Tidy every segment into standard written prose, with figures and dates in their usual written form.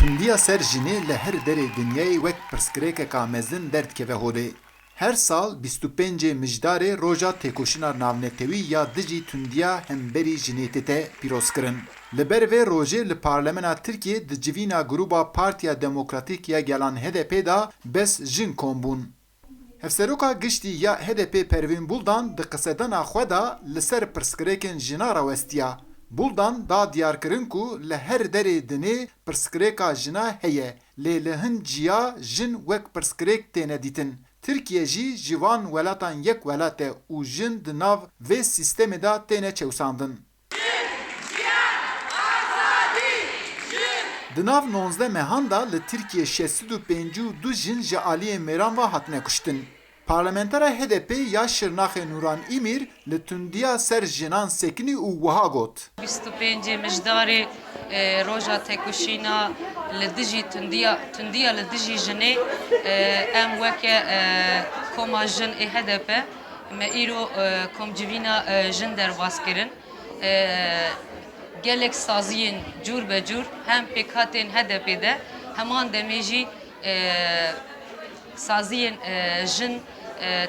Tundiya ser jinê li her derê dinyayê wek pirsgirêkeka mezin derdkeve holê. Her sal 25 mijdarê roja têkoşîna navnetewî ya dijî tundiya hemberî jinêtê te pîrozkirin. Li ber vê rojê li Parlamena Tirkiye di civîna grûpa Partiya Demokratîk ya Gelan HDP da bes jin kombûn. Hevseroka giştî ya HDP Pervîn Buldan di qisedana xwe da li ser pirsgirêkên jina ra westiya. Buldan da diyarkirin ku li her derê dinê pirsgirêka jina heye. Lê li hin ciya jin wek pirsgirêk têne dîtin. Tirkiye jî ji van welatan yek welat e û jin di nav vê sîstemê da têne çewsandin. Di nav 19 mehan da li Tirkiye 652 jin ji aliyê mêran ve hatine kuştin. Parlamentera HDP ya Şirnaxê Nuran İmîr li tundiya ser jinan sekinî û wiha got. 25 mijdarê roja têkoşîna li dijî tundiya li dijî jinê em weke koma jin ê HDP me îro komcivîna jin derbas kirin. Gelek saziyên cûr be cûr hem pêkhatên HDP'de heman demê jî saziyên jin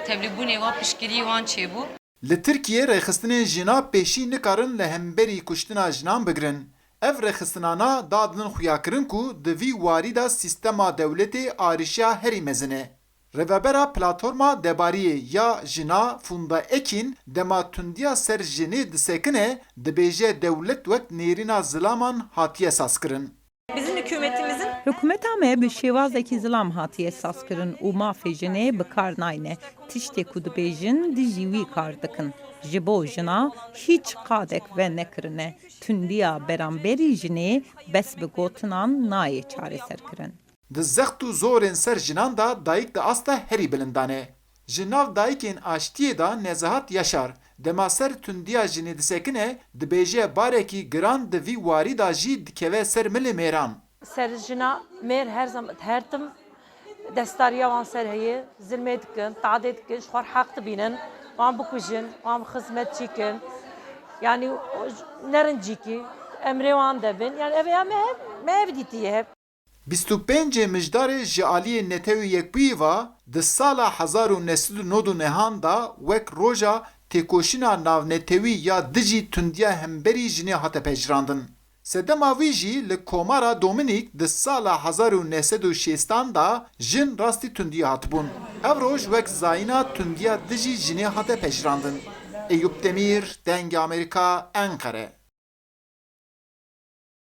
tevlîbûnê wan piştgirî wan çêbû. Li Tirkiye rêxistinên jina pêşî nikarin li hemberî kuştina jinan bigirin. Ev rêxistinana dadin xuyakirin ku di vî warî da sîstema dewletê arîşiya herî mezin e. Rêvebera platforma debariyê ya jina Funda Ekin dema tundiya ser jinê disekine dibêje dewlet wek nêrîna zilaman hatiye saskirin. Bizim hükümetimizin Hikûmeta me bi şêwazekî zilam hatiye saskirin û mafê jinê bi kar nayne. Tiştê ku dibêjin di jî wî kar dikin. Ji bo jina hiç qadek ve nekirine. Tundiya beramberî jinê bes bi gotinan nayê çareserkirin. Di zext û zorên ser jinan da dayîk di asta herî bilindan e. Ji nav dayîkên aştiyê da Nezahat Yaşar dema ser tundiya jinê disekine dibêje barekî giran di vî warî da jî dikeve ser milê mêran. serjina mer her zaman her tim destariya wan ser heye zilmê dikin, tadê dikin, ji xwar heq dibînin, wan bikujin, wan xizmet çîkin. Yani nerincîkî, emrê wan debin. Yani ev ya me ev dîtiye hep. 25 mijdarê ji aliyê Netewî Yekbûyî di sala 1909 nehan da wek roja têkoşîna navnetewî ya dijî tundiya hemberî jinê hate pejirandin. Sedema wî jî li Komara Dominik di sala 1960 da jin rastî tundiya hatibûn. Ev roj wek zayîna tundiya dijî jinê hate pejirandin. Eyüp Demir, Dengê Amerîka, Ankara.